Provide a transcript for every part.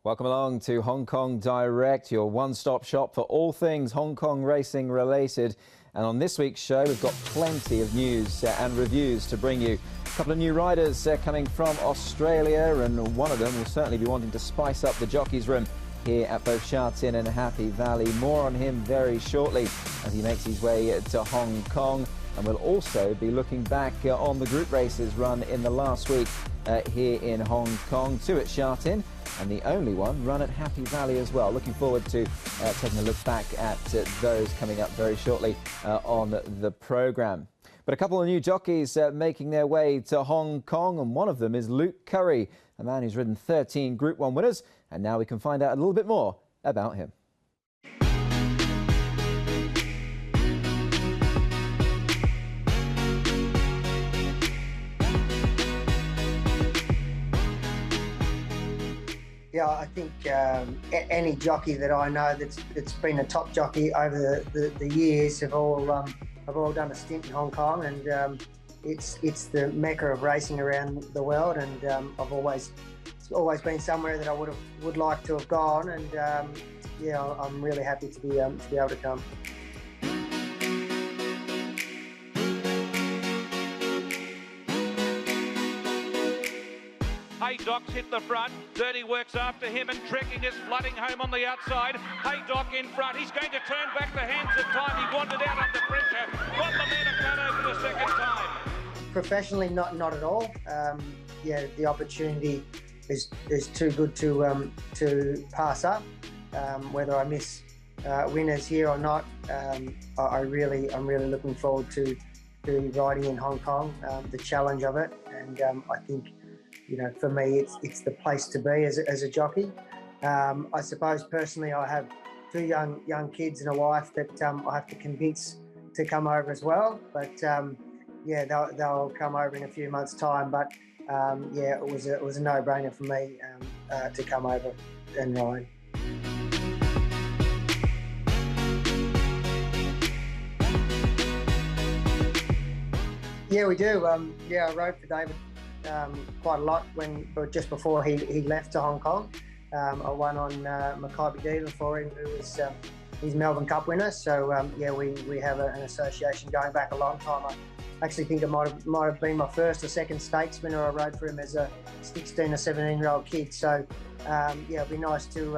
Welcome along to Hong Kong Direct, your one-stop shop for all things Hong Kong racing related. And on this week's show, we've got plenty of news and reviews to bring you. A couple of new riders coming from Australia, and one of them will certainly be wanting to spice up the jockeys' room here at both Sha Tin and Happy Valley. More on him very shortly as he makes his way to Hong Kong. And we'll also be looking back on the group races run in the last week here in Hong Kong. 2 at Sha Tin and the only one run at Happy Valley as well. Looking forward to taking a look back at those coming up very shortly on the programme. But a couple of new jockeys making their way to Hong Kong, and one of them is Luke Currie, a man who's ridden 13 Group 1 winners, and now we can find out a little bit more about him. Yeah, I think any jockey that I know that's been a top jockey over the years have all done a stint in Hong Kong, and it's the mecca of racing around the world, and it's always been somewhere that I would like to have gone, and yeah, I'm really happy to be able to come. Haydock's hit the front. Dirty works after him, and Trekking is flooding home on the outside. Haydock in front. He's going to turn back the hands of time. He wandered out under pressure. Got the man a cut over the second time. Professionally, not at all. Yeah, the opportunity is too good to pass up. Whether I miss winners here or not, I'm really looking forward to riding in Hong Kong. The challenge of it, and I think, you know, for me, it's the place to be as a jockey. I suppose personally, I have 2 young kids and a wife that I have to convince to come over as well. But yeah, they'll come over in a few months' time. But yeah, it was a no-brainer for me to come over and ride. Yeah, we do. Yeah, I rode for David quite a lot just before he left to Hong Kong. I won on Mackay Diva for him, who was his Melbourne Cup winner. So yeah, we have an association going back a long time. I actually think it might have been my first or second stakes winner I rode for him as a 16 or 17-year-old kid. So yeah, it'd be nice to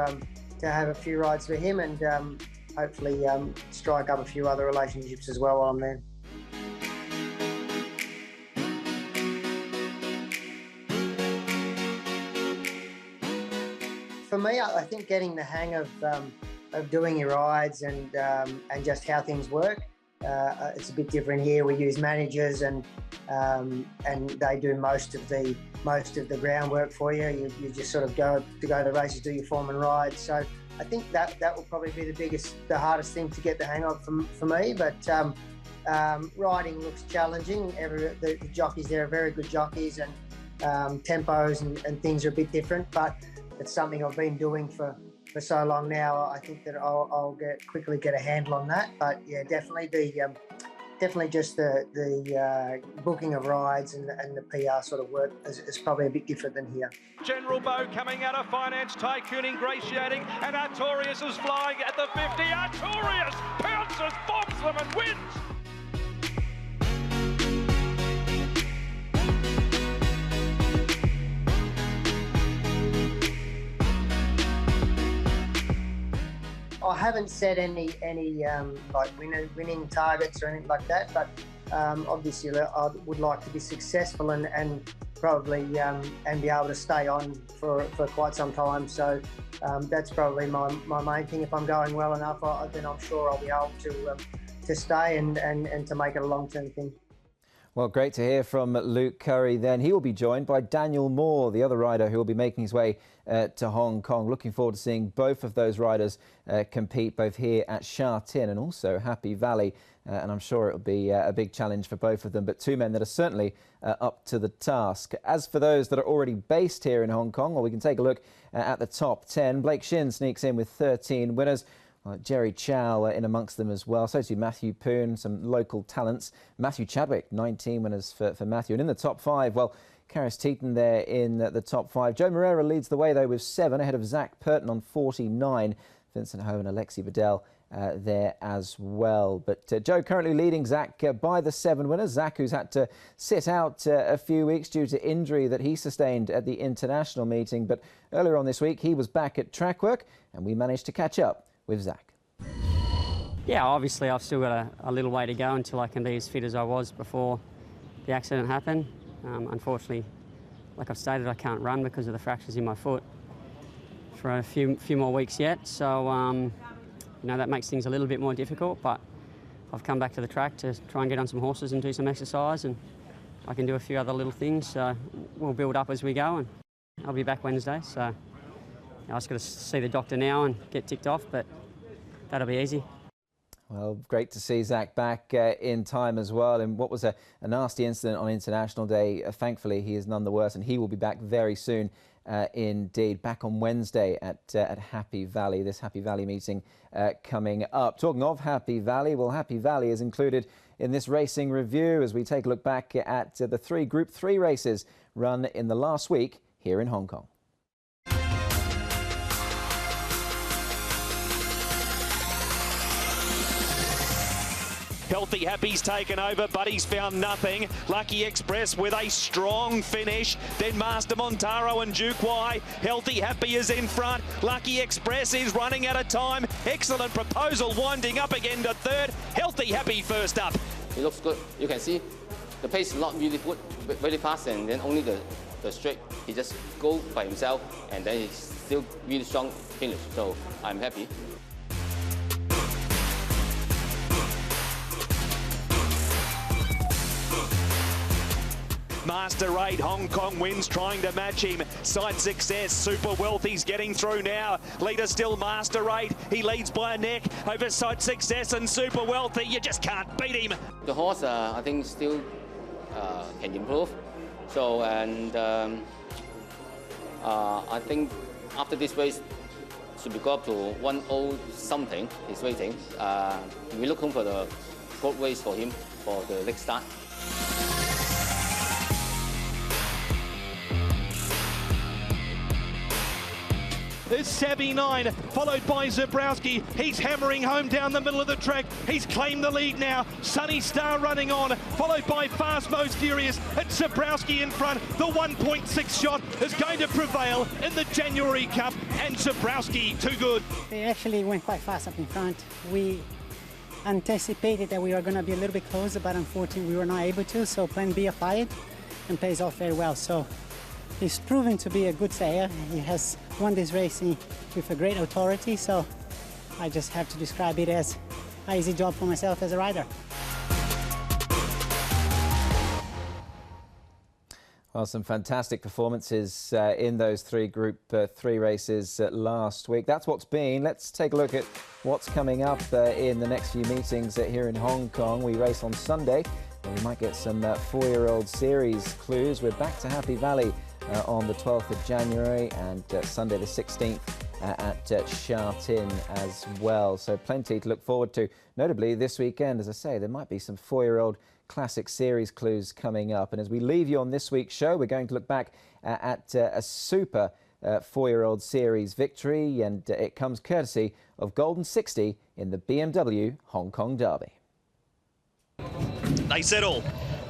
have a few rides for him, and hopefully strike up a few other relationships as well while I'm there. For me, I think getting the hang of doing your rides and just how things work. It's a bit different here. We use managers, and they do most of the groundwork for you. You just sort of go to the races, do your form and ride. So I think that will probably be the hardest thing to get the hang of for me. But riding looks challenging. The jockeys there are very good jockeys, and tempos and things are a bit different. But it's something I've been doing for so long now. I think that I'll quickly get a handle on that. But yeah, definitely just the booking of rides and the PR sort of work is probably a bit different than here. General Bow coming out of Finance Tycoon, ingratiating, and Artorias is flying at the 50. Artorias pounces, bombs them, and wins. I haven't set any like winning targets or anything like that, but obviously I would like to be successful and probably and be able to stay on for quite some time. So that's probably my main thing. If I'm going well enough, then I'm sure I'll be able to stay and to make it a long-term thing. Well, great to hear from Luke Currie then. He will be joined by Daniel Moore, the other rider who will be making his way to Hong Kong. Looking forward to seeing both of those riders compete both here at Sha Tin and also Happy Valley. And I'm sure it'll be a big challenge for both of them, but 2 men that are certainly up to the task. As for those that are already based here in Hong Kong, well, we can take a look at the top 10. Blake Shin sneaks in with 13 winners. Jerry Chow in amongst them as well. So too Matthew Poon, some local talents. Matthew Chadwick, 19 winners for Matthew. And in the top 5, well, Karis Teeton there in the top 5. Joe Moreira leads the way, though, with 7, ahead of Zach Purton on 49. Vincent Ho and Alexi Bedell there as well. But Joe currently leading Zach by the 7 winners. Zach, who's had to sit out a few weeks due to injury that he sustained at the international meeting. But earlier on this week, he was back at track work, and we managed to catch up with Zach. Yeah, obviously I've still got a little way to go until I can be as fit as I was before the accident happened. Unfortunately, like I've stated, I can't run because of the fractures in my foot for a few more weeks yet. So, you know, that makes things a little bit more difficult, but I've come back to the track to try and get on some horses and do some exercise, and I can do a few other little things. So we'll build up as we go, and I'll be back Wednesday. So I just got to see the doctor now and get ticked off, but that'll be easy. Well, great to see Zach back in time as well. And what was a nasty incident on International Day, thankfully he is none the worse, and he will be back very soon indeed. Back on Wednesday at Happy Valley, this Happy Valley meeting coming up. Talking of Happy Valley, well, Happy Valley is included in this racing review as we take a look back at the Group 3 races run in the last week here in Hong Kong. Healthy Happy's taken over, but he's found nothing. Lucky Express with a strong finish. Then Master Montaro and Duke Y. Healthy Happy is in front. Lucky Express is running out of time. Excellent Proposal winding up again to 3rd. Healthy Happy first up. It looks good. You can see the pace is not really good, very fast, and then only the straight, he just go by himself, and then he's still really strong finish. So I'm happy. Master 8, Hong Kong wins, trying to match him. Side Success, Super Wealthy's getting through now. Leader still Master 8. He leads by a neck over Side Success and Super Wealthy. You just can't beat him. The horse, I think, still can improve. So, and I think after this race, should be go up to 1-0 something. He's waiting. We're looking for the good race for him for the next start. There's Savvy 9, followed by Zabrowski. He's hammering home down the middle of the track. He's claimed the lead now. Sunny Star running on, followed by Fast Most Furious. It's Zabrowski in front. The 1.6 shot is going to prevail in the January Cup, and Zabrowski too good. They actually went quite fast up in front. We anticipated that we were going to be a little bit closer, but unfortunately we were not able to, so plan B applied and plays off very well. So he's proven to be a good sayer. He has won this racing with a great authority, so I just have to describe it as an easy job for myself as a rider. Well, some fantastic performances in those Group 3 races last week. That's what's been. Let's take a look at what's coming up in the next few meetings here in Hong Kong. We race on Sunday, and we might get some 4-year-old series clues. We're back to Happy Valley on the 12th of January and Sunday the 16th at Sha Tin as well. So plenty to look forward to. Notably this weekend, as I say, there might be some 4-year-old classic series clues coming up. And as we leave you on this week's show, we're going to look back at a super 4-year-old series victory, and it comes courtesy of Golden 60 in the BMW Hong Kong Derby. They settle.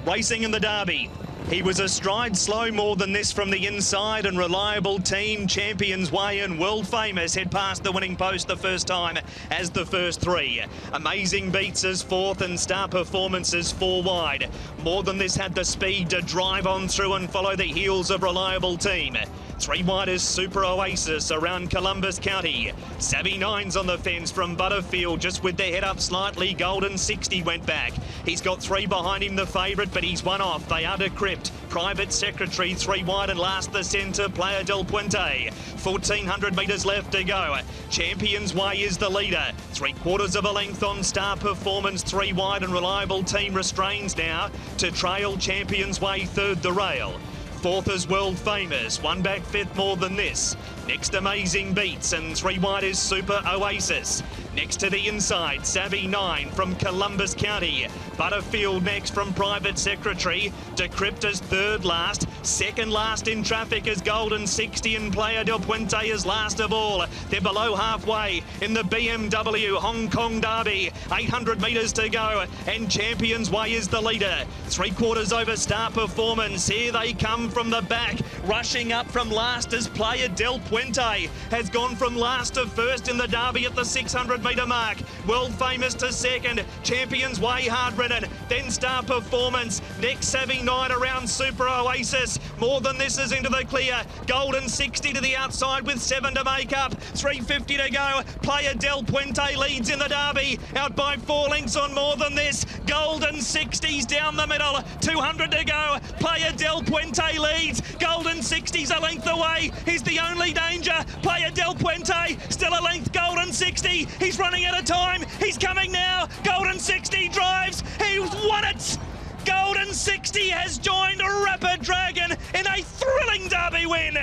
Racing in the Derby. He was a stride slow more than this from the inside, and Reliable Team, Champions Way and World Famous head past the winning post the first time as the first 3. Amazing Beats as 4th and Star Performances 4 wide. More than this had the speed to drive on through and follow the heels of Reliable Team. 3 wide is Super Oasis around Columbus County. Savvy 9's on the fence from Butterfield, just with their head up slightly. Golden 60 went back. He's got 3 behind him, the favourite, but he's one off. They are decrypt. Private Secretary 3 wide, and last the centre, Playa del Puente. 1,400 metres left to go. Champions Way is the leader. 3/4 of a length on Star Performance 3 wide, and Reliable Team restrains now to trail Champions Way 3rd the rail. 4th is World Famous, 1 back 5th more than this. Next Amazing Beats, and 3 wide is Super Oasis. Next to the inside, Savvy 9 from Columbus County. Butterfield next from Private Secretary. Decrypta's third last. Second last in traffic is Golden 60 and Playa del Puente is last of all. They're below halfway in the BMW Hong Kong Derby. 800 metres to go and Champions Way is the leader. 3/4 over Star Performance. Here they come from the back. Rushing up from last as Playa del Puente has gone from last to first in the Derby at the 600 metre mark. World Famous to second. Champions Way hard ridden. Then Star Performance. Next Savvy 9 around Super Oasis. More than this is into the clear. Golden 60 to the outside with 7 to make up. 3:50 to go. Playa del Puente leads in the Derby. Out by 4 lengths on More Than This. Golden 60's down the middle. 200 to go. Playa del Puente leads. Golden 60's a length away. He's the only danger. Playa del Puente still a length. Golden 60. He's running out of time. He's coming now. Golden 60 drives. He's won it. Golden 60 has joined Rapid Dragon in a thrilling Derby win.